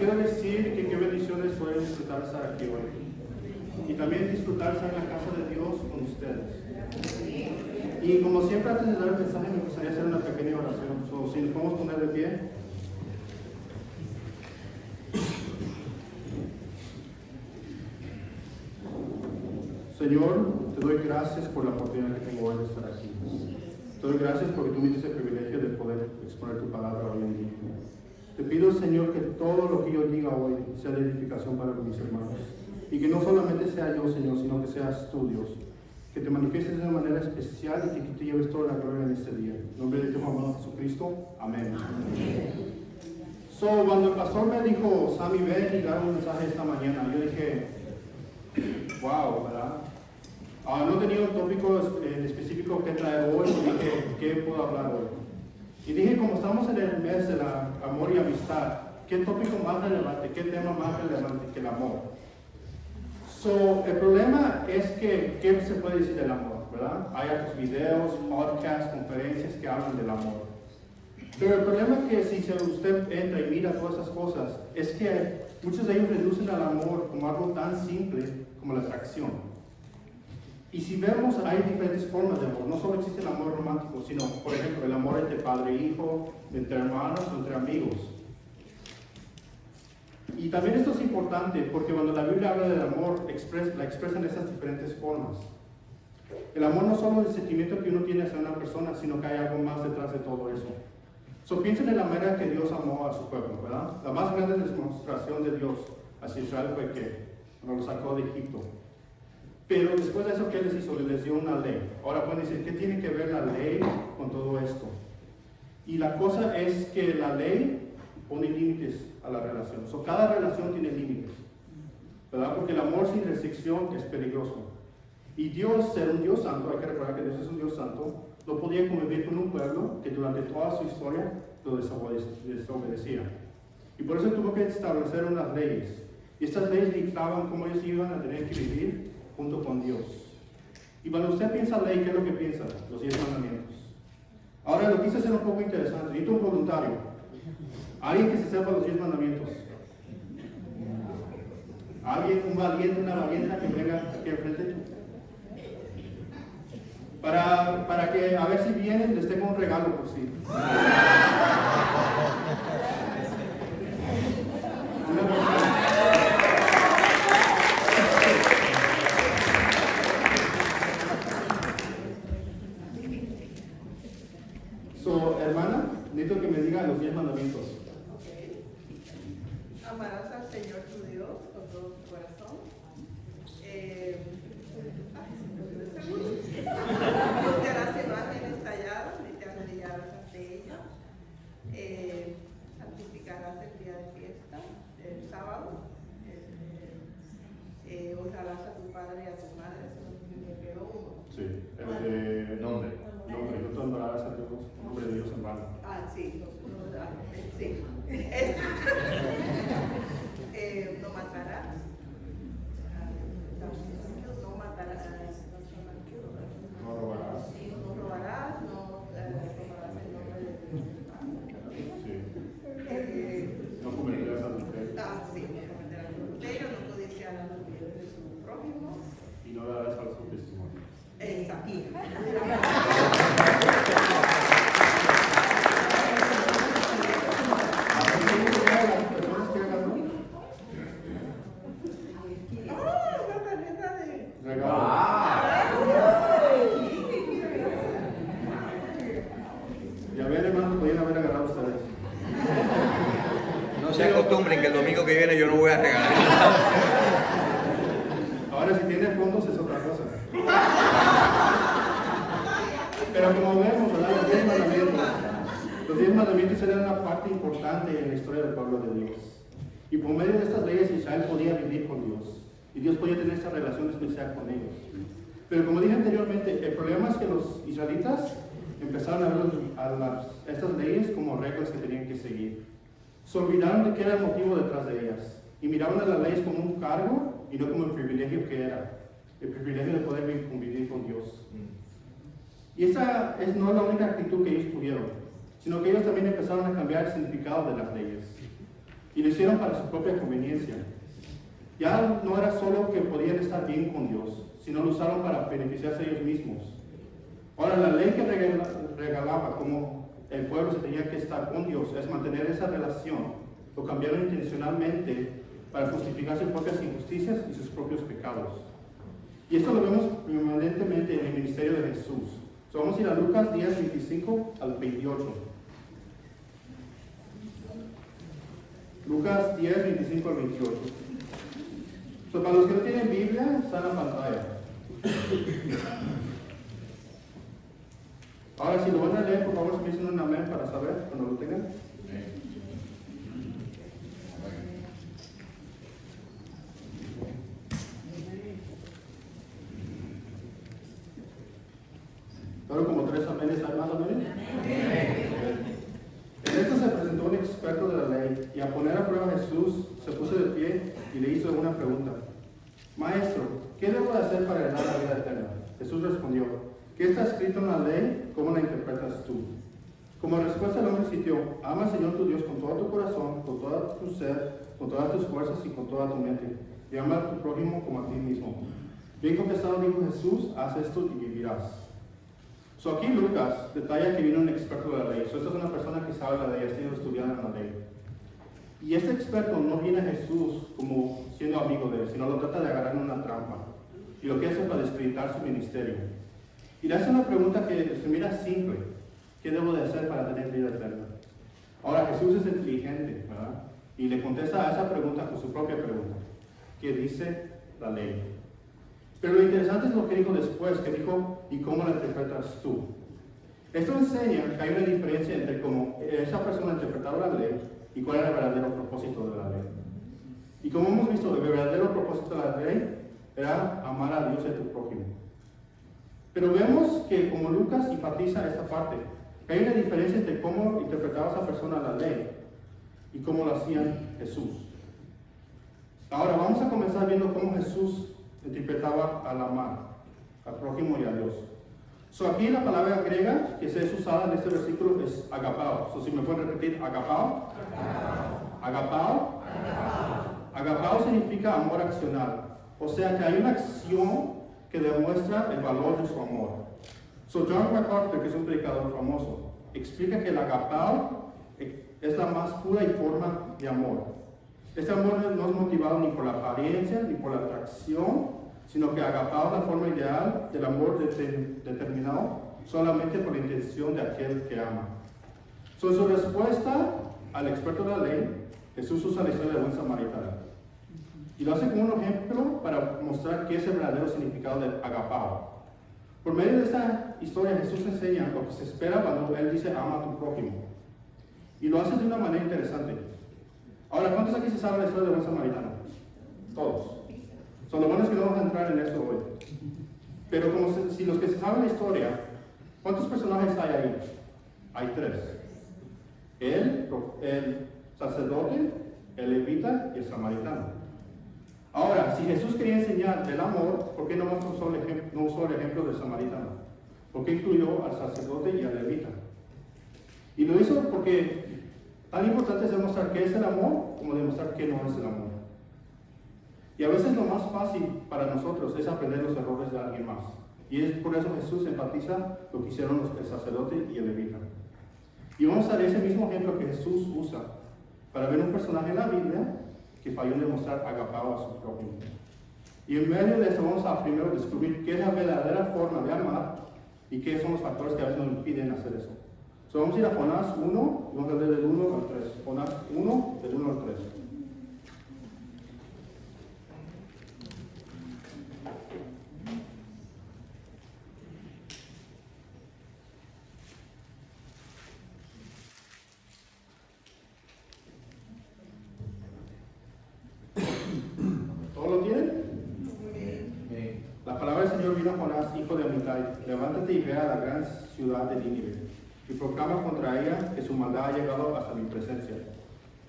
quiero decir que qué bendiciones fue disfrutar estar aquí hoy. Y también disfrutar estar en la casa de Dios con ustedes. Y como siempre, antes de dar el mensaje, me gustaría hacer una pequeña oración. Si nos podemos poner de pie. Señor, te doy gracias por la oportunidad que tengo hoy de estar aquí. Te doy gracias porque tú me diste el privilegio de poder exponer tu palabra hoy en día. Te pido, Señor, que todo lo que yo diga hoy sea de edificación para mis hermanos. Y que no solamente sea yo, Señor, sino que seas tú, Dios. Que te manifiestes de una manera especial y que te lleves toda la gloria en este día. En nombre de tu amado Jesucristo. Amén. Cuando el pastor me dijo, Sammy, ven y dar un mensaje esta mañana, yo dije, wow, ¿verdad? No tenía un tópico en específico que traer hoy, y dije, ¿qué puedo hablar hoy? Y dije, como estamos en el mes de la amor y amistad, ¿qué tópico más relevante, qué tema más relevante que el amor? El problema es que, ¿qué se puede decir del amor, verdad? Hay otros videos, podcasts, conferencias que hablan del amor. Pero el problema es que si usted entra y mira todas esas cosas, es que muchos de ellos reducen al amor como algo tan simple como la atracción. Y si vemos, hay diferentes formas de amor. No solo existe el amor romántico, sino, por ejemplo, el amor entre padre e hijo, entre hermanos o entre amigos. Y también esto es importante porque cuando la Biblia habla del amor, la expresa en esas diferentes formas. El amor no solo es el sentimiento que uno tiene hacia una persona, sino que hay algo más detrás de todo eso. Piensen en la manera que Dios amó a su pueblo, ¿verdad? La más grande demostración de Dios hacia Israel fue que cuando lo sacó de Egipto. Pero después de eso, ¿qué les hizo? Les dio una ley. Ahora pueden decir, ¿qué tiene que ver la ley con todo esto? Y la cosa es que la ley pone límites a la relación. Cada relación tiene límites, ¿verdad? Porque el amor sin restricción es peligroso. Y Dios, ser un Dios santo, hay que recordar que Dios es un Dios santo, no podía convivir con un pueblo que durante toda su historia lo desobedecía. Y por eso tuvo que establecer unas leyes. Y estas leyes dictaban cómo ellos iban a tener que vivir junto con Dios. Y cuando usted piensa ley, ¿qué es lo que piensa? Los 10 mandamientos. Ahora lo quise hacer un poco interesante. Necesito un voluntario. Alguien que se sepa los 10 mandamientos. Alguien, un valiente, una valiente que venga aquí al frente. Para que a ver si vienen, les tengo un regalo por sí. Hermana, necesito que me diga los 10 mandamientos. Amarás al Señor tu Dios con todo tu corazón. No te harás imágenes talladas ni te arrodillarás ante ellas. Santificarás el día de fiesta, el sábado. Honrarás a tu padre y a tu madre. Me quedó uno. Sí, nombre. No te honrarás a Dios, nombre de Dios en vano. Sí. Sí. No matarás. No matarás. No robarás. No robarás, no tomarás el nombre de Dios. Sí. No cometerás adulterio. Sí, no cometerás adulterio, no codiciarás los bienes de su prójimo. Y no darás falso testimonio. Exacto. Ya ven, hermanos, podían haber agarrado ustedes. No se acostumbren que el domingo que viene yo no voy a regalar. Ahora, si tiene fondos es otra cosa. Pero como vemos, ¿verdad? Los 10 mandamientos eran una parte importante en la historia del pueblo de Dios. Y por medio de estas leyes Israel podía vivir con Dios. Y Dios podía tener esta relación especial con ellos. Pero como dije anteriormente, el problema es que los israelitas empezaron a ver estas leyes como reglas que tenían que seguir. Se olvidaron de qué era el motivo detrás de ellas. Y miraban a las leyes como un cargo y no como el privilegio que era. El privilegio de poder convivir con Dios. Y esa no es la única actitud que ellos tuvieron, sino que ellos también empezaron a cambiar el significado de las leyes. y lo hicieron para su propia conveniencia. Ya no era solo que podían estar bien con Dios, sino lo usaron para beneficiarse ellos mismos. Ahora, la ley que regalaba como el pueblo se tenía que estar con Dios, es mantener esa relación, lo cambiaron intencionalmente para justificar sus propias injusticias y sus propios pecados. Y esto lo vemos permanentemente en el ministerio de Jesús. Vamos a ir a Lucas 10, 25 al 28. Lucas 10, 25 al 28. Para los que no tienen Biblia, está en la pantalla. Ahora, si lo van a leer, por favor, se me dicen un amén para saber cuando lo tengan. Ahora como 3 amenes, ¿hay más amenes? En esto se presentó un experto de la ley, y a poner a prueba a Jesús, se puso de pie y le hizo una pregunta. Maestro, ¿qué debo de hacer para heredar la vida eterna? Jesús respondió, ¿qué está escrito en la ley? ¿Cómo la interpretas tú? Como respuesta el hombre citó, ama al Señor tu Dios con todo tu corazón, con todo tu ser, con todas tus fuerzas y con toda tu mente, y ama a tu prójimo como a ti mismo. Bien contestado dijo Jesús, haz esto y vivirás. Aquí Lucas detalla que viene un experto de la ley. Esta es una persona que sabe la ley, ha sido estudiada en la ley. Y este experto no viene a Jesús como siendo amigo de él, sino lo trata de agarrar en una trampa. Y lo que hace para desacreditar su ministerio. Y le hace una pregunta que se mira simple. ¿Qué debo de hacer para tener vida eterna? Ahora Jesús es inteligente, ¿verdad? Y le contesta a esa pregunta con su propia pregunta. ¿Qué dice la ley? Pero lo interesante es lo que dijo después, que dijo, ¿y cómo la interpretas tú? Esto enseña que hay una diferencia entre cómo esa persona interpretaba la ley y cuál era el verdadero propósito de la ley. Y como hemos visto, el verdadero propósito de la ley era amar a Dios y a tu prójimo. Pero vemos que como Lucas enfatiza esta parte, que hay una diferencia entre cómo interpretaba esa persona la ley y cómo lo hacía Jesús. Ahora vamos a comenzar viendo cómo Jesús interpretaba al amar al prójimo y a Dios. Aquí la palabra griega que se es usada en este versículo es agapao. Si me pueden repetir, agapao. Agapao. Agapao significa amor accional. O sea que hay una acción que demuestra el valor de su amor. John MacArthur, que es un predicador famoso, explica que el agapao es la más pura y forma de amor. Este amor no es motivado ni por la apariencia ni por la atracción, sino que agapao es la forma ideal del amor determinado solamente por la intención de aquel que ama. En su respuesta al experto de la ley, Jesús usa la historia del buen samaritano. Y lo hace como un ejemplo para mostrar qué es el verdadero significado del agapao. Por medio de esta historia, Jesús enseña lo que se espera cuando Él dice ama a tu prójimo. Y lo hace de una manera interesante. Ahora, ¿cuántos aquí se saben la historia del buen samaritano? Todos. Lo bueno es que no vamos a entrar en esto hoy. Pero si los que se saben la historia, ¿cuántos personajes hay ahí? Hay 3. El sacerdote, el levita y el samaritano. Ahora, si Jesús quería enseñar del amor, ¿por qué no usó el ejemplo del samaritano? ¿Por qué incluyó al sacerdote y al levita? Y lo hizo porque tan importante es demostrar qué es el amor como demostrar qué no es el amor. Y a veces lo más fácil para nosotros es aprender los errores de alguien más. Y es por eso Jesús enfatiza lo que hicieron el sacerdote y el levita. Y vamos a ver ese mismo ejemplo que Jesús usa para ver un personaje en la Biblia que falló en demostrar agapao a su prójimo. Y en medio de eso vamos a primero descubrir qué es la verdadera forma de amar y qué son los factores que a veces nos impiden hacer eso. Vamos a ir a Jonás 1 y vamos a leer del 1 al 3. Jonás 1, del 1 al 3. ¿Todo lo tienen? La palabra del Señor vino a Jonás, hijo de Amitai. Levántate y ve a la gran ciudad de Nínive y proclama contra ella que su maldad ha llegado hasta mi presencia.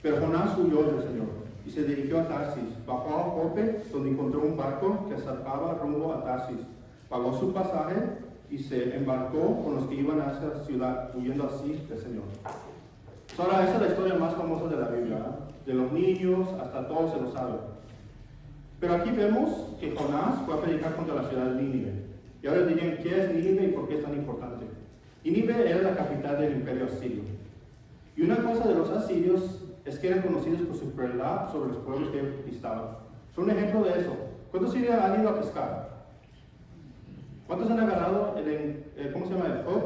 Pero Jonás huyó del Señor y se dirigió a Tarsis. Bajó a Jope, donde encontró un barco que zarpaba rumbo a Tarsis. Pagó su pasaje y se embarcó con los que iban a esa ciudad, huyendo así del Señor. Ahora, esa es la historia más famosa de la Biblia, ¿eh? de los niños hasta todos se lo saben. Pero aquí vemos que Jonás fue a predicar contra la ciudad de Nínive. Y ahora dirían, ¿qué es Nínive y por qué es tan importante? Nínive era la capital del imperio asirio. Y una cosa de los asirios es que eran conocidos por su crueldad sobre los pueblos que ellos conquistaban. Son un ejemplo de eso. ¿Cuántos han ido a pescar? ¿Cuántos han agarrado ¿cómo se llama? El hook,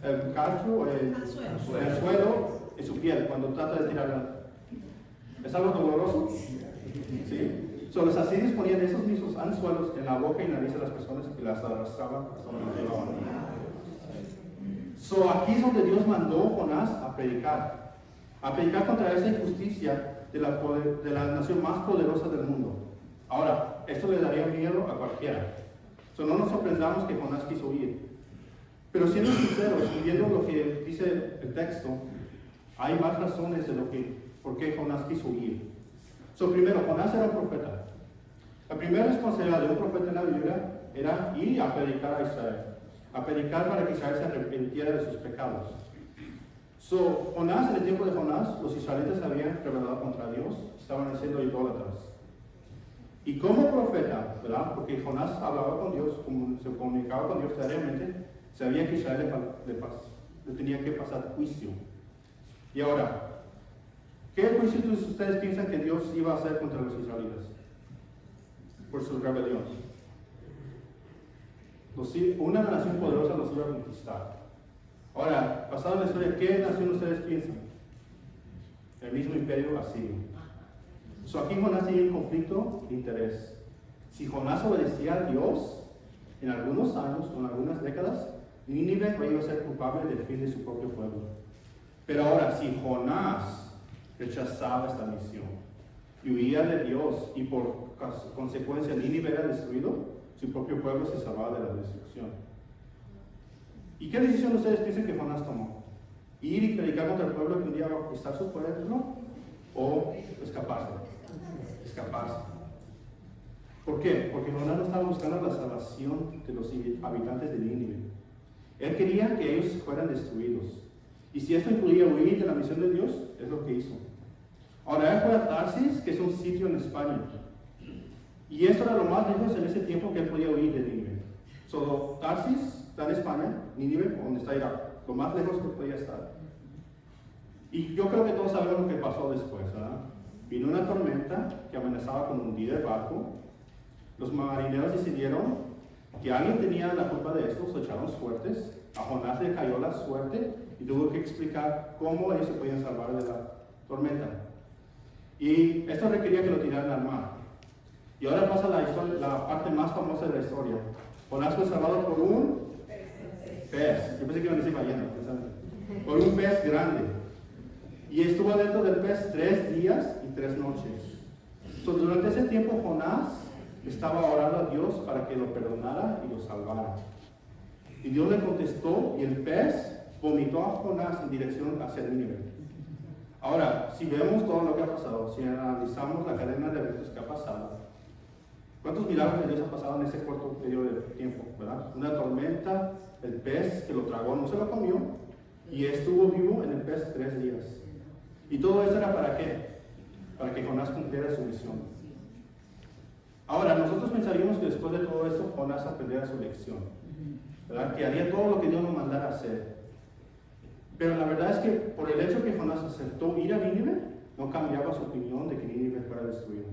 el cacho, el anzuelo en su piel cuando trata de tirarla? ¿Es algo doloroso? ¿Sí? Los asirios ponían esos mismos anzuelos en la boca y nariz de las personas y las arrastraban hasta donde las llevaban. Aquí es donde Dios mandó a Jonás a predicar contra esa injusticia de la nación más poderosa del mundo. Ahora, esto le daría miedo a cualquiera. No nos sorprendamos que Jonás quiso huir. Pero siendo sinceros y viendo lo que dice el texto, hay más razones por qué Jonás quiso huir. Primero, Jonás era un profeta. La primera responsabilidad de un profeta en la Biblia era ir a predicar a Israel. A predicar para que Israel se arrepintiera de sus pecados. Jonás, en el tiempo de Jonás, los israelitas habían rebelado contra Dios, estaban siendo idólatras. Y como profeta, ¿verdad? Porque Jonás hablaba con Dios, se comunicaba con Dios diariamente, sabía que Israel le tenía que pasar juicio. Y ahora, ¿qué juicio ustedes piensan que Dios iba a hacer contra los israelitas? Por su rebelión. Una nación poderosa los iba a conquistar. Ahora, pasado en la historia, ¿qué nación ustedes piensan? El mismo imperio asirio. Aquí Jonás tenía un conflicto de interés. Si Jonás obedecía a Dios, en algunos años o en algunas décadas, Nínive iba a ser culpable del fin de su propio pueblo. Pero ahora, si Jonás rechazaba esta misión y huía de Dios y por consecuencia Nínive era destruido, su propio pueblo se salvaba de la destrucción. ¿Y qué decisión ustedes piensan que Jonás tomó? ¿Ir y predicar contra el pueblo que un día va a conquistar su pueblo? ¿O escaparse? ¿Por qué? Porque Jonás no estaba buscando la salvación de los habitantes de Nínive. Él quería que ellos fueran destruidos. Y si esto incluía huir de la misión de Dios, es lo que hizo. Ahora, él fue a Tarsis, que es un sitio en España. Y esto era lo más lejos en ese tiempo que él podía huir de Nínive. Tarsis está en España, Nínive, donde está Irak, lo más lejos que podía estar. Y yo creo que todos sabemos lo que pasó después, ¿verdad? Vino una tormenta que amenazaba con hundir el barco. Los marineros decidieron que alguien tenía la culpa de esto, se echaron suertes. A Jonás le cayó la suerte y tuvo que explicar cómo ellos se podían salvar de la tormenta. Y esto requería que lo tiraran al mar. Y ahora pasa la parte más famosa de la historia. Jonás fue salvado por un pez. Yo pensé que iban a decir ballena. Por un pez grande. Y estuvo dentro del pez 3 días y 3 noches. Durante ese tiempo Jonás estaba orando a Dios para que lo perdonara y lo salvara. Y Dios le contestó y el pez vomitó a Jonás en dirección hacia Nínive. Ahora, si vemos todo lo que ha pasado, si analizamos la cadena de eventos que ha pasado, ¿cuántos milagros de Dios ha pasado en ese corto periodo de tiempo? ¿Verdad? Una tormenta, el pez que lo tragó, no se lo comió, y estuvo vivo en el pez 3 días. ¿Y todo eso era para qué? Para que Jonás cumpliera su misión. Ahora, nosotros pensaríamos que después de todo esto, Jonás aprendiera su lección, ¿verdad? Que haría todo lo que Dios nos mandara hacer. Pero la verdad es que por el hecho que Jonás aceptó ir a Nínive, no cambiaba su opinión de que Nínive fuera destruido.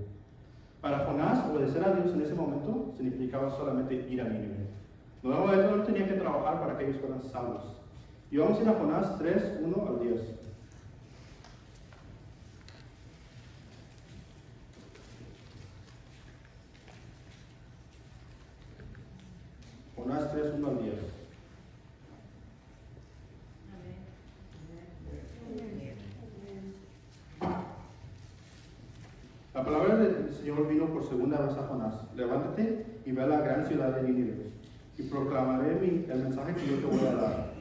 Para Jonás, obedecer a Dios en ese momento significaba solamente ir a Nínive. Él no tenía que trabajar para que ellos fueran salvos. Y vamos a ir a Jonás 3, 1 al 10. Jonás 3, 1 al 10. La palabra del Señor vino por segunda vez a Jonás. Levántate y ve a la gran ciudad de Nínive, y proclamaré el mensaje que yo te voy a dar.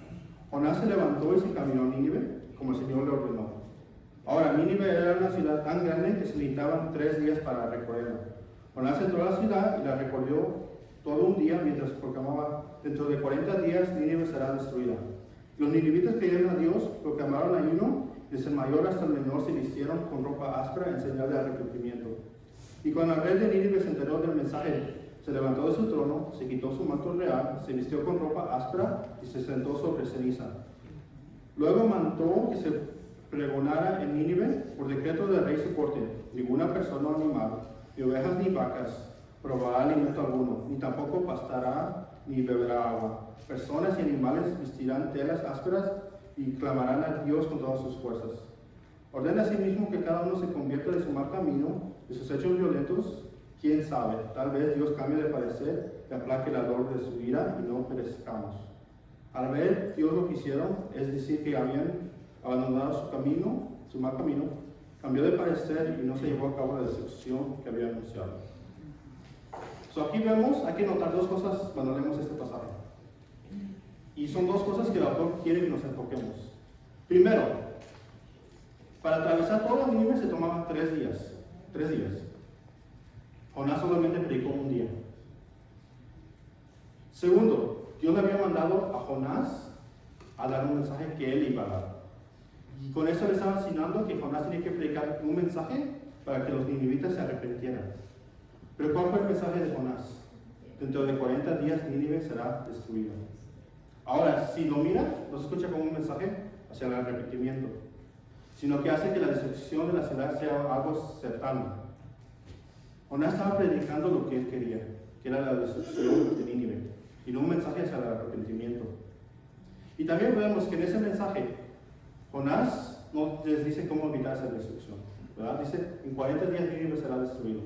Jonás se levantó y se caminó a Nínive, como el Señor le ordenó. Ahora, Nínive era una ciudad tan grande que se necesitaban 3 días para recorrerla. Jonás entró a la ciudad y la recorrió todo un día mientras proclamaba: dentro de 40 días Nínive será destruida. Los ninivitas creyeron a Dios, proclamaron ayuno desde el mayor hasta el menor, se vistieron con ropa áspera en señal de arrepentimiento. Y cuando el rey de Nínive se enteró del mensaje, se levantó de su trono, se quitó su manto real, se vistió con ropa áspera y se sentó sobre ceniza. Luego mandó que se pregonara en Nínive, por decreto del rey su corte: ninguna persona o animal, ni ovejas ni vacas, probará alimento alguno, ni tampoco pastará ni beberá agua. Personas y animales vestirán telas ásperas y clamarán a Dios con todas sus fuerzas. Ordena asimismo que cada uno se convierta de su mal camino, de sus hechos violentos. Quién sabe, tal vez Dios cambie de parecer y aplaque el ardor de su ira y no perezcamos. Al ver Dios lo que hicieron, es decir, que habían abandonado su camino, su mal camino, cambió de parecer y no se llevó a cabo la destrucción que había anunciado. Aquí vemos, hay que notar dos cosas cuando leemos este pasaje. Y son dos cosas que el autor quiere que nos enfoquemos. Primero, para atravesar todo Nínive se tomaban 3 días. 3 días. Jonás solamente predicó un día. Segundo, Dios le había mandado a Jonás a dar un mensaje que él iba a dar. Y con eso le estaba enseñando que Jonás tenía que predicar un mensaje para que los ninivitas se arrepintieran. Pero ¿cuál fue el mensaje de Jonás? Dentro de 40 días Nínive será destruido. Ahora, si lo mira, no se escucha como un mensaje hacia el arrepentimiento, sino que hace que la destrucción de la ciudad sea algo cercano. Jonás estaba predicando lo que él quería, que era la destrucción de Nínive, y no un mensaje hacia el arrepentimiento. Y también vemos que en ese mensaje, Jonás no les dice cómo evitar esa destrucción, ¿verdad? Dice, en 40 días Nínive será destruido.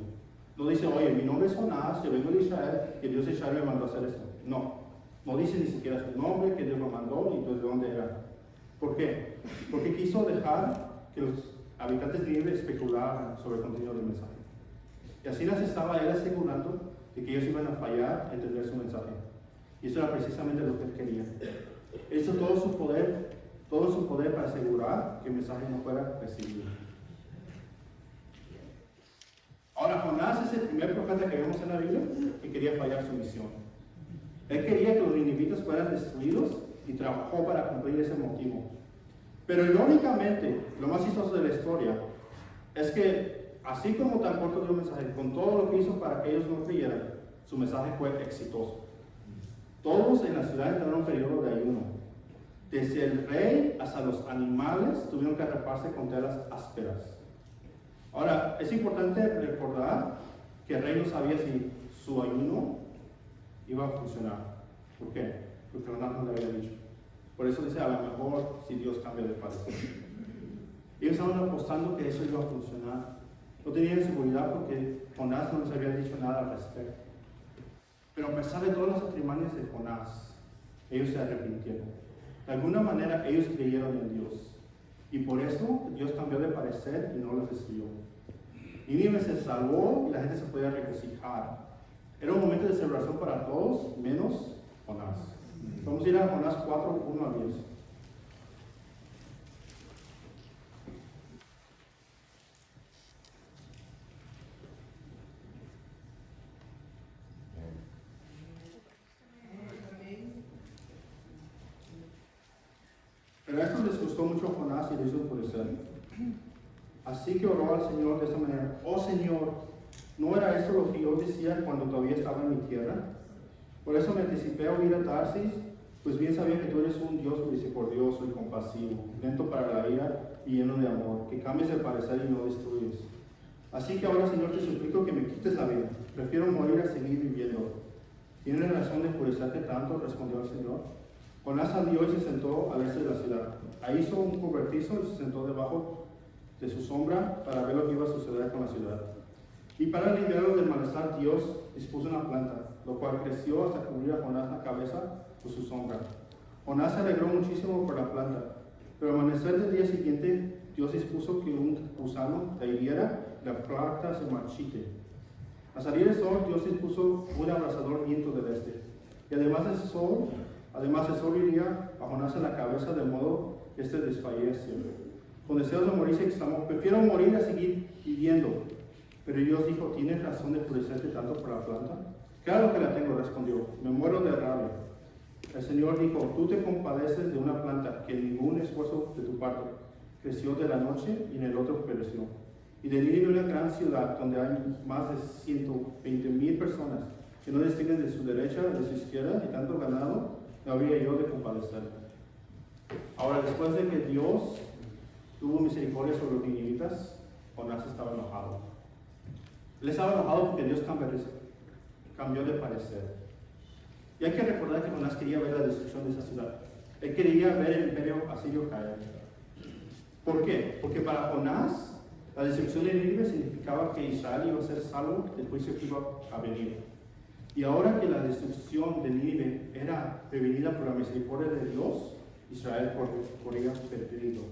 No dice, oye, mi nombre es Jonás, yo vengo de Israel, que Dios de Israel me mandó a hacer esto. No dice ni siquiera su nombre, que Dios lo mandó, ni de dónde era. ¿Por qué? Porque quiso dejar que los habitantes de Nínive especularan sobre el contenido del mensaje. Y así les estaba él asegurando de que ellos iban a fallar en entender su mensaje. Y eso era precisamente lo que él quería. Él hizo todo su poder para asegurar que el mensaje no fuera recibido. Ahora, Jonás es el primer profeta que vemos en la Biblia que quería fallar su misión. Él quería que los ninivitas fueran destruidos y trabajó para cumplir ese motivo. Pero irónicamente, lo más chistoso de la historia es que, así como tan corto dio un mensaje, con todo lo que hizo para que ellos no creyeran, su mensaje fue exitoso. Todos en la ciudad entraron en un periodo de ayuno. Desde el rey hasta los animales tuvieron que atraparse con telas ásperas. Ahora, es importante recordar que el rey no sabía si su ayuno iba a funcionar. ¿Por qué? Porque Jonás no le había dicho. Por eso dice, a lo mejor si Dios cambia de parecer. Ellos estaban apostando que eso iba a funcionar. No tenían seguridad porque Jonás no les había dicho nada al respecto. Pero a pesar de todas las artimañas de Jonás, ellos se arrepintieron. De alguna manera ellos creyeron en Dios. Y por eso Dios cambió de parecer y no los destruyó. Nínive se salvó y la gente se podía regocijar. Era un momento de celebración para todos, menos Jonás. Vamos a ir a Jonás 4, 1 a 10. Pero esto les gustó mucho a Jonás y le hizo enfurecer. Así que oró al Señor de esta manera: oh Señor, ¿no era esto lo que yo decía cuando todavía estaba en mi tierra? Por eso me anticipé a oír a Tarsis, pues bien sabía que tú eres un Dios misericordioso y compasivo, lento para la ira y lleno de amor, que cambies el parecer y no destruyes. Así que ahora, Señor, te suplico que me quites la vida. Prefiero morir a seguir viviendo. ¿Tienes razón de enfurecerte tanto?, respondió el Señor. Jonás salió y se sentó al este de la ciudad. Ahí hizo un cobertizo y se sentó debajo de su sombra para ver lo que iba a suceder con la ciudad. Y para aliviarlo del malestar, Dios dispuso una planta, lo cual creció hasta cubrir a Jonás la cabeza con su sombra. Jonás se alegró muchísimo por la planta, pero al amanecer del día siguiente, Dios dispuso que un gusano la hiriera y la planta se marchite. Al salir el sol, Dios dispuso un abrasador viento del este. Y además el sol iría a Jonás en la cabeza, de modo que éste desfallece. Con deseos de morir se exclamó: prefiero morir a seguir viviendo. Pero Dios dijo: ¿tienes razón de enfurecerte tanto por la planta? Claro que la tengo, respondió, me muero de rabia. El Señor dijo: tú te compadeces de una planta que ningún esfuerzo de tu parte creció de la noche y en el otro pereció. Y de Nínive, una gran ciudad donde hay más de 120,000 personas que no distinguen de su derecha, de su izquierda, y tanto ganado, no habría yo de compadecer. Ahora, después de que Dios tuvo misericordia sobre los ninivitas, Jonás estaba enojado. Él estaba enojado porque Dios cambió de parecer. Y hay que recordar que Jonás quería ver la destrucción de esa ciudad. Él quería ver el imperio asirio caer. ¿Por qué? Porque para Jonás, la destrucción de Nínive significaba que Israel iba a ser salvo del juicio que iba a venir. Y ahora que la destrucción de Nínive era prevenida por la misericordia de Dios, Israel corría perdido.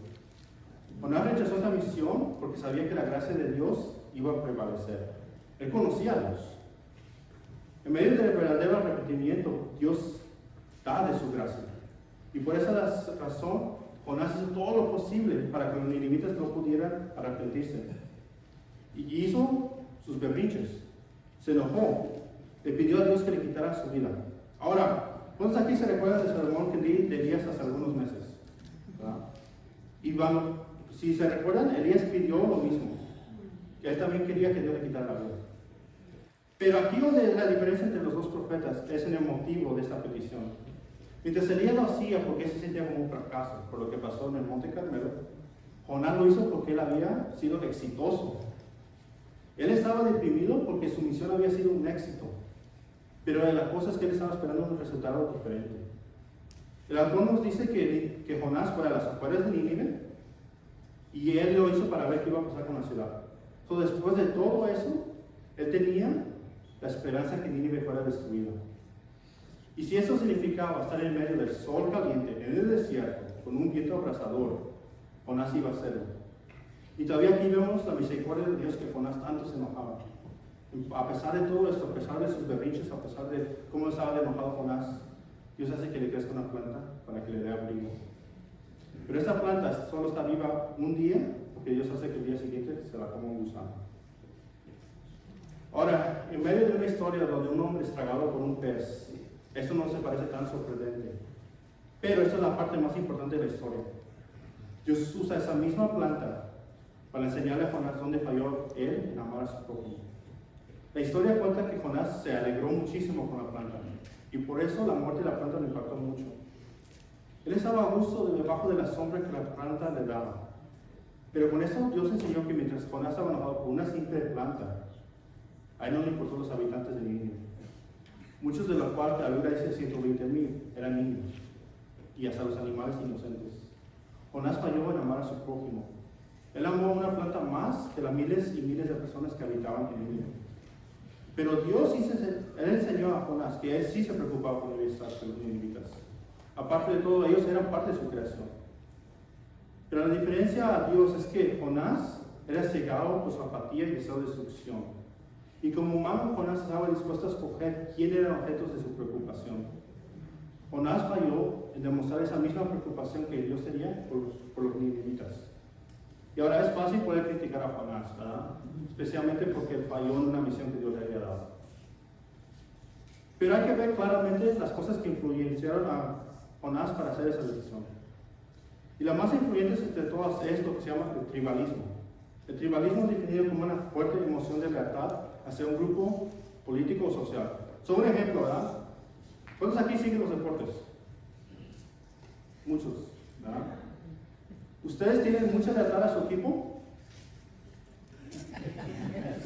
Jonás rechazó esta misión porque sabía que la gracia de Dios iba a prevalecer. Él conocía a Dios. En medio del verdadero arrepentimiento, Dios da de su gracia. Y por esa razón, Jonás hizo todo lo posible para que los ninivitas no pudieran arrepentirse. Y hizo sus berrinches. Se enojó. Le pidió a Dios que le quitara su vida. Ahora, ¿cuántos aquí se recuerdan del sermón que di de Elías hace algunos meses? ¿Verdad? Y si se recuerdan, Elías pidió lo mismo. Que él también quería que Dios le quitara la vida. Pero aquí donde la diferencia entre los dos profetas es en el motivo de esta petición. Mientras Elías lo hacía porque él se sentía como un fracaso por lo que pasó en el Monte Carmelo, Jonás lo hizo porque él había sido exitoso. Él estaba deprimido porque su misión había sido un éxito. Pero la cosa es que él estaba esperando un resultado diferente. El autor nos dice que Jonás fue a las afueras de Nínive y él lo hizo para ver qué iba a pasar con la ciudad. Entonces, después de todo eso, él tenía la esperanza que Nínive fuera destruida. Y si eso significaba estar en medio del sol caliente, en el desierto, con un viento abrasador, Jonás iba a hacerlo. Y todavía aquí vemos la misericordia de Dios que Jonás tanto se enojaba. A pesar de todo esto, a pesar de sus berrinches, a pesar de cómo estaba enojado Jonás, Dios hace que le crezca una planta para que le dé abrigo. Pero esta planta solo está viva un día, porque Dios hace que el día siguiente se la coma un gusano. Ahora, en medio de una historia donde un hombre es tragado por un pez, esto no se parece tan sorprendente. Pero esta es la parte más importante de la historia. Dios usa esa misma planta para enseñarle a Jonás dónde falló él en amar a su prójimo. La historia cuenta que Jonás se alegró muchísimo con la planta, y por eso la muerte de la planta le impactó mucho. Él estaba a gusto debajo de la sombra que la planta le daba. Pero con eso Dios enseñó que mientras Jonás estaba enojado por una simple planta, a él no le importó los habitantes de Nínive. Muchos de los cuales, la Biblia dice 120,000, eran niños, y hasta los animales inocentes. Jonás falló en amar a su prójimo. Él amó a una planta más que las miles y miles de personas que habitaban en Nínive. Pero Dios él enseñó a Jonás que él sí se preocupaba por el bienestar de los ninivitas. Aparte de todo, ellos eran parte de su creación. Pero la diferencia a Dios es que Jonás era cegado por su apatía y deseo de destrucción. Y como humano, Jonás estaba dispuesto a escoger quién eran objetos de su preocupación. Jonás falló en demostrar esa misma preocupación que Dios tenía por los ninivitas. Y ahora es fácil poder criticar a Jonás, ¿verdad? Especialmente porque él falló en una misión que Dios le había dado. Pero hay que ver claramente las cosas que influenciaron a Jonás para hacer esa decisión. Y la más influyente entre todas es lo que se llama el tribalismo. El tribalismo es definido como una fuerte emoción de lealtad hacia un grupo político o social. Sobre un ejemplo, ¿verdad? ¿Cuántos aquí siguen los deportes? Muchos, ¿verdad? ¿Ustedes tienen mucha lealtad a su equipo?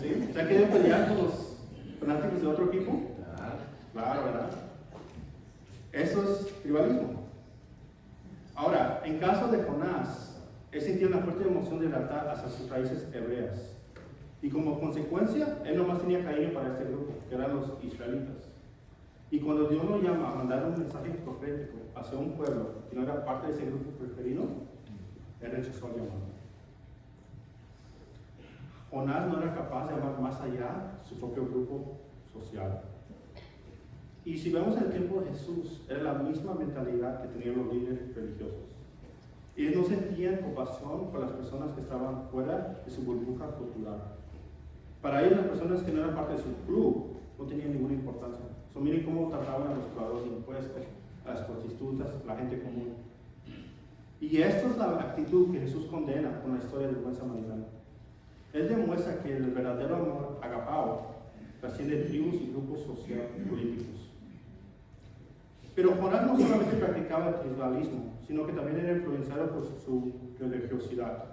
¿Sí? ¿Se han querido pelear con los fanáticos de otro equipo? Claro, ¿verdad? Eso es tribalismo. Ahora, en caso de Jonás, él sentía una fuerte emoción de lealtad hacia sus raíces hebreas. Y como consecuencia, él nomás tenía cariño para este grupo, que eran los israelitas. Y cuando Dios lo llama a mandar un mensaje profético hacia un pueblo que no era parte de ese grupo preferido, él rechazó el llamado. Jonás no era capaz de amar más allá su propio grupo social. Y si vemos el tiempo de Jesús, era la misma mentalidad que tenían los líderes religiosos. Ellos no sentían compasión por las personas que estaban fuera de su burbuja cultural. Para ellos, las personas que no eran parte de su club no tenían ninguna importancia. Miren cómo trataban a los cobradores de impuestos, a las prostitutas, a la gente común. Y esta es la actitud que Jesús condena con la historia del buen samaritano. Él demuestra que el verdadero amor agapao trasciende tribus y grupos políticos. Pero Jonás no solamente practicaba el tribalismo, sino que también era influenciado por su religiosidad.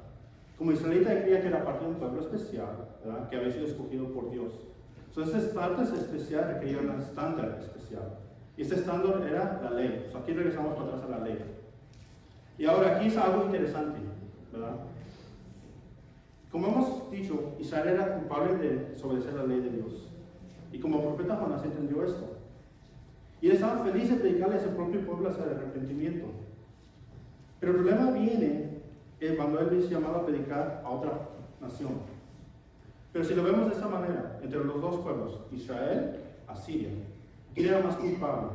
Como israelita, él creía que era parte de un pueblo especial, ¿verdad?, que había sido escogido por Dios. Entonces, este estatus especial requería un estándar especial. Y este estándar era la ley. Aquí regresamos para atrás a la ley. Y ahora aquí es algo interesante, ¿verdad? Como hemos dicho, Israel era culpable de desobedecer la ley de Dios. Y como profeta Jonás entendió esto. Y él estaba feliz de predicarle a su propio pueblo hacia el arrepentimiento. Pero el problema viene cuando él es llamado a predicar a otra nación. Pero si lo vemos de esta manera, entre los dos pueblos, Israel, Asiria, ¿quién era más culpable?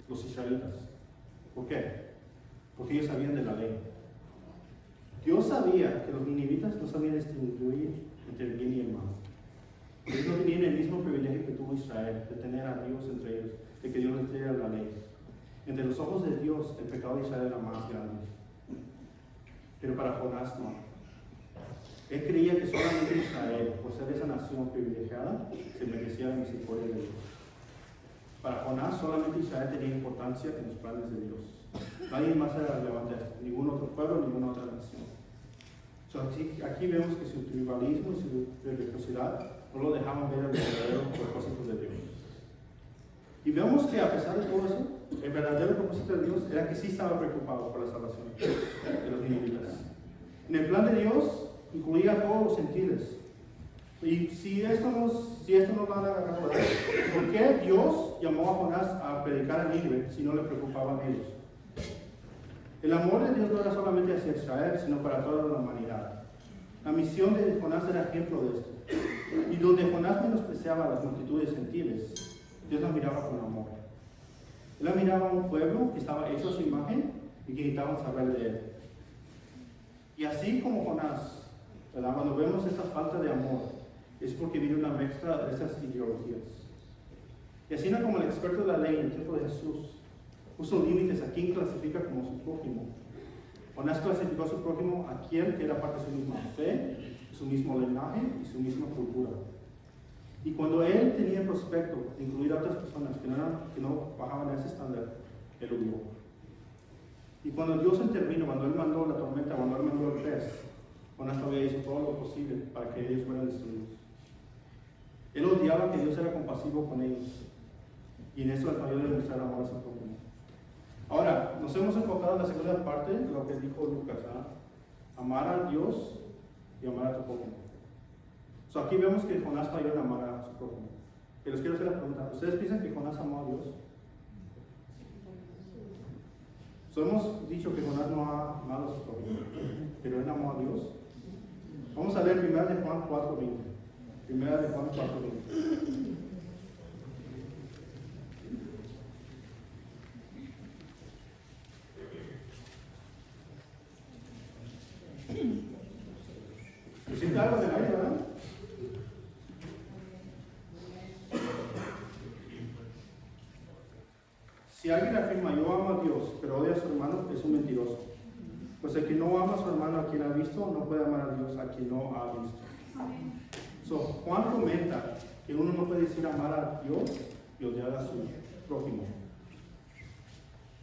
Los israelitas. ¿Por qué? Porque ellos sabían de la ley. Dios sabía que los ninivitas no sabían distinguir entre el bien y el mal. Ellos no tenían el mismo privilegio que tuvo Israel, de tener a Dios entre ellos, de que Dios les diera la ley. Entre los ojos de Dios, el pecado de Israel era más grande. Pero para Jonás no. Él creía que solamente Israel, por ser esa nación privilegiada, se merecía la misericordia de Dios. Para Jonás, solamente Israel tenía importancia en los planes de Dios. Nadie más era relevante, ningún otro pueblo, ninguna otra nación. Aquí vemos que su tribalismo y su religiosidad no lo dejaban ver el verdadero propósito de Dios. Y vemos que a pesar de todo eso, el verdadero propósito de Dios era que sí estaba preocupado por la salvación de los ninivitas. En el plan de Dios incluía a todos los gentiles. Y si esto no van a agarrar, ¿por qué Dios llamó a Jonás a predicar a Nínive si no le preocupaban ellos? El amor de Dios no era solamente hacia Israel, sino para toda la humanidad. La misión de Jonás era ejemplo de esto. Y donde Jonás menospreciaba a las multitudes gentiles, Dios la miraba con amor. Él la miraba a un pueblo que estaba hecho a su imagen y que necesitaban saber de él. Y así como Jonás, ¿verdad?, cuando vemos esta falta de amor, es porque viene una mezcla de esas ideologías. Y así como el experto de la ley en el tiempo de Jesús puso límites a quién clasifica como su prójimo. Jonás clasificó a su prójimo a quien que era parte de su misma fe, su mismo linaje y su misma cultura. Y cuando él tenía el prospecto de incluir a otras personas que no bajaban a ese estándar, él lo vio. Y cuando Dios intervino, cuando él mandó la tormenta, cuando él mandó el pez, Jonás todavía hizo todo lo posible para que ellos fueran destruidos. Él odiaba que Dios era compasivo con ellos. Y en eso le falló de demostrar amor a su prójimo. Ahora, nos hemos enfocado en la segunda parte de lo que dijo Lucas, amar a Dios y amar a tu prójimo. Aquí vemos que Jonás falló en amar a su prójimo. Y les quiero hacer la pregunta, ¿ustedes piensan que Jonás amó a Dios? Hemos dicho que Jonás no ha amado a su prójimo, pero él amó a Dios. Vamos a leer 1 de Juan 4:20. 1 de Juan 4:20. ¿Siente algo de aire, verdad? Si alguien afirma yo amo a Dios, pero odia a su hermano, es un mentiroso. Pues el que no ama a su hermano a quien ha visto, no puede amar a Dios a quien no ha visto. Juan comenta que uno no puede decir amar a Dios y odiar a su prójimo.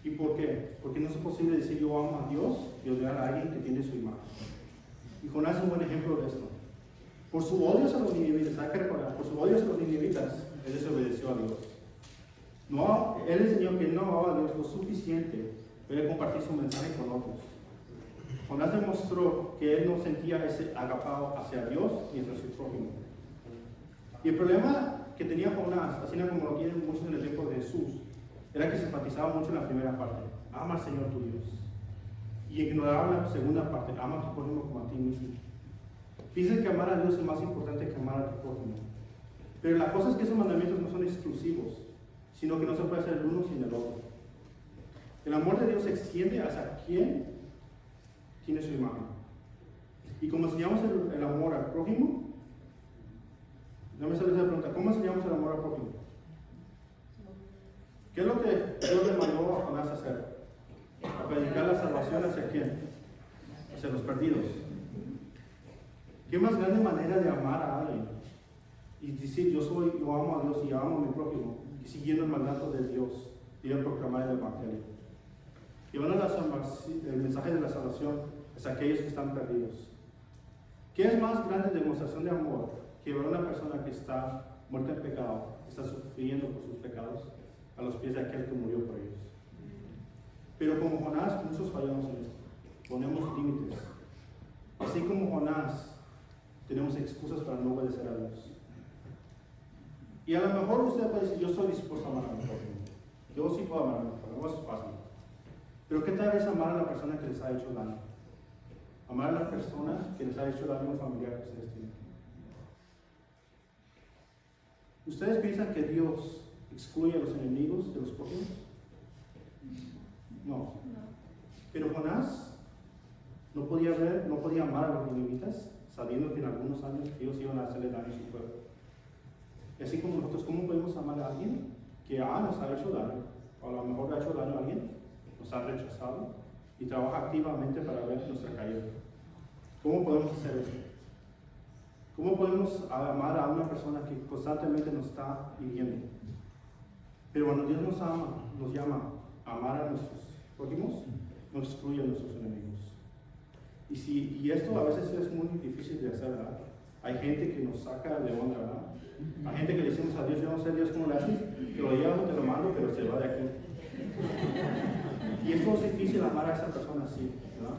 ¿Y por qué? Porque no es posible decir yo amo a Dios y odiar a alguien que tiene su imagen. Y Jonás es un buen ejemplo de esto. Por su odio a los ninivitas, hay que recordar, por su odio a los ninivitas, él desobedeció a Dios. No, él enseñó que no amaba a Dios lo suficiente para compartir su mensaje con otros. Jonás demostró que él no sentía ese agapao hacia Dios y hacia su prójimo. Y el problema que tenía Jonás, así como lo tienen muchos en el tiempo de Jesús, era que se enfatizaba mucho en la primera parte: ama al Señor tu Dios. Y ignoraba la segunda parte: ama a tu prójimo como a ti mismo. Dicen que amar a Dios es más importante que amar a tu prójimo. Pero la cosa es que esos mandamientos no son exclusivos, sino que no se puede hacer el uno sin el otro. El amor de Dios se extiende hacia quien tiene su imagen. Y como enseñamos el amor al prójimo, déjame hacerles la pregunta: ¿cómo enseñamos el amor al prójimo? ¿Qué es lo que Dios le mandó a Jonás a hacer? a predicar la salvación hacia quién, hacia los perdidos. ¿Qué más grande manera de amar a alguien? Y decir, yo amo a Dios y amo a mi prójimo, y siguiendo el mandato de Dios, y a proclamar el Evangelio. Llevando el mensaje de la salvación a aquellos que están perdidos. ¿Qué es más grande demostración de amor que ver a una persona que está muerta en pecado, que está sufriendo por sus pecados, a los pies de aquel que murió por ellos? Pero como Jonás, muchos fallamos en esto. Ponemos límites. Así como Jonás, tenemos excusas para no obedecer a Dios. Y a lo mejor usted puede decir, yo estoy dispuesto a amar a mi prójimo. Yo sí puedo amar a mi prójimo, no es fácil. Pero ¿qué tal es amar a la persona que les ha hecho daño? Amar a la persona que les ha hecho daño a un familiar que ustedes tienen. ¿Ustedes piensan que Dios excluye a los enemigos de los prójimos? No. Pero Jonás no podía amar a los ninivitas, sabiendo que en algunos años ellos iban a hacerle daño a su pueblo. Y así como nosotros, ¿cómo podemos amar a alguien que nos ha hecho daño? O a lo mejor le ha hecho daño a alguien, nos ha rechazado y trabaja activamente para ver nuestra caída. ¿Cómo podemos hacer eso? ¿Cómo podemos amar a una persona que constantemente nos está hiriendo? Pero cuando Dios nos ama, nos llama a amar a nuestros prójimos, nos excluye a nuestros enemigos. Y esto a veces es muy difícil de hacer, ¿verdad? Hay gente que nos saca de onda, ¿verdad? Hay gente que le decimos a Dios, yo no sé Dios cómo le haces, te lo llevo, te lo mando, pero se va de aquí. Y esto es difícil amar a esa persona así, ¿verdad?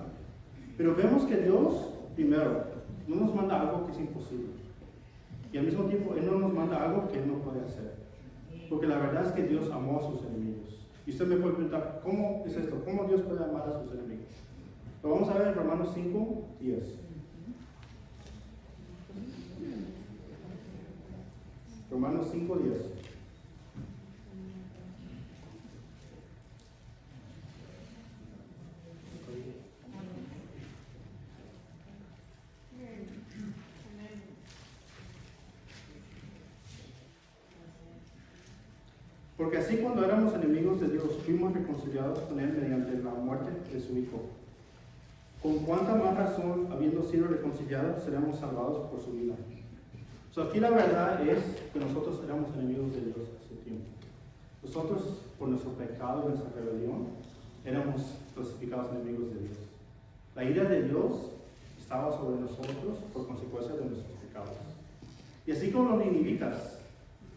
Pero vemos que Dios, primero, no nos manda algo que es imposible. Y al mismo tiempo, Él no nos manda algo que Él no puede hacer. Porque la verdad es que Dios amó a sus enemigos. Y usted me puede preguntar, ¿cómo es esto? ¿Cómo Dios puede amar a sus enemigos? Lo vamos a ver en Romanos 5, 10. Romanos 5, 10. Porque así cuando éramos enemigos de Dios, fuimos reconciliados con Él mediante la muerte de su Hijo. Con cuánta más razón, habiendo sido reconciliados, seremos salvados por su vida. Aquí la verdad es que nosotros éramos enemigos de Dios hace tiempo. Nosotros, por nuestro pecado y nuestra rebelión, éramos clasificados enemigos de Dios. La ira de Dios estaba sobre nosotros por consecuencia de nuestros pecados. Y así como los ninivitas,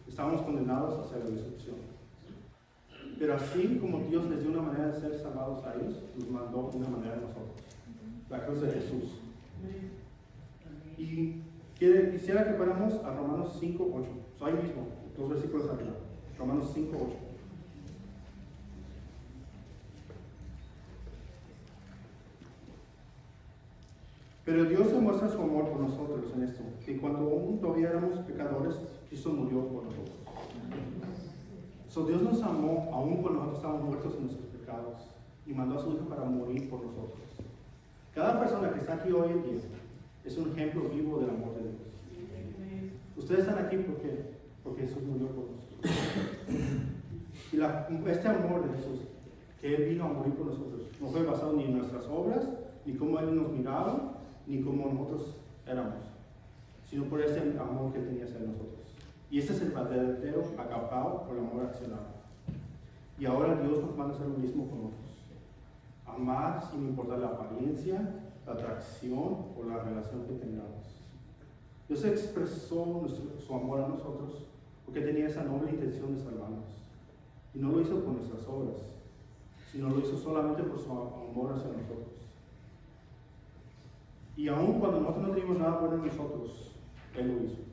estábamos condenados hacia la destrucción. Pero así como Dios les dio una manera de ser salvados a ellos, nos mandó una manera a nosotros. La cruz de Jesús. Y quisiera que fuéramos a Romanos 5, 8. Ahí mismo, 2 versículos arriba. Romanos 5, 8. Pero Dios demuestra su amor por nosotros en esto, que cuando aún todavía éramos pecadores, Cristo murió por nosotros. Dios nos amó aún cuando nosotros estábamos muertos en nuestros pecados y mandó a su Hijo para morir por nosotros. Cada persona que está aquí hoy en día es un ejemplo vivo del amor de Dios. Ustedes están aquí porque Jesús murió por nosotros. Y este amor de Jesús, que Él vino a morir por nosotros, no fue basado ni en nuestras obras, ni cómo Él nos miraba, ni cómo nosotros éramos, sino por ese amor que Él tenía hacia nosotros. Y este es el verdadero agapao por el amor accionado. Y ahora Dios nos manda a hacer lo mismo con nosotros. Amar sin importar la apariencia, la atracción o la relación que tengamos. Dios expresó su amor a nosotros porque tenía esa noble intención de salvarnos. Y no lo hizo por nuestras obras, sino lo hizo solamente por su amor hacia nosotros. Y aun cuando nosotros no teníamos nada bueno en nosotros, Él lo hizo.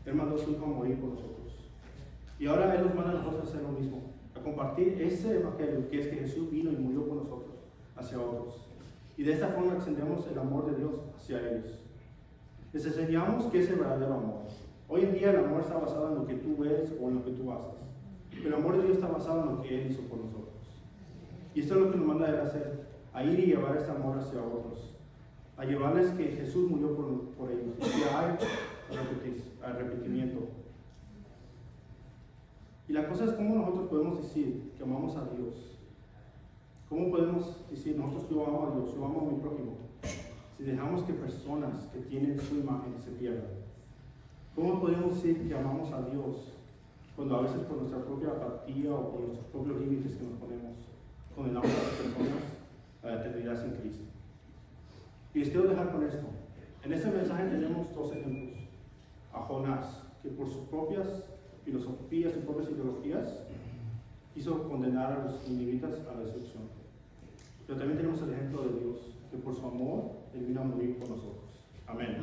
Él mandó a su Hijo a morir por nosotros. Y ahora Él nos manda a nosotros a hacer lo mismo, a compartir ese evangelio que es que Jesús vino y murió por nosotros, hacia otros. Y de esta forma extendemos el amor de Dios hacia ellos. Les enseñamos qué es el verdadero amor. Hoy en día el amor está basado en lo que tú ves o en lo que tú haces. Pero el amor de Dios está basado en lo que Él hizo por nosotros. Y esto es lo que nos manda a Él hacer, a ir y llevar este amor hacia otros. A llevarles que Jesús murió por ellos. Y que hay arrepentimiento. Y la cosa es cómo nosotros podemos decir que amamos a Dios ¿Cómo podemos decir nosotros yo amo a Dios, yo amo a mi prójimo, si dejamos que personas que tienen su imagen se pierdan? ¿Cómo podemos decir que amamos a Dios cuando a veces por nuestra propia apatía o por nuestros propios límites que nos ponemos, condenamos a las personas a la eternidad sin Cristo? Y les quiero dejar con esto. En este mensaje tenemos dos ejemplos. A Jonás, que por sus propias filosofías y propias ideologías quiso condenar a los ninivitas a la destrucción. Pero también tenemos el ejemplo de Dios, que por su amor Él vino a morir por nosotros. Amén.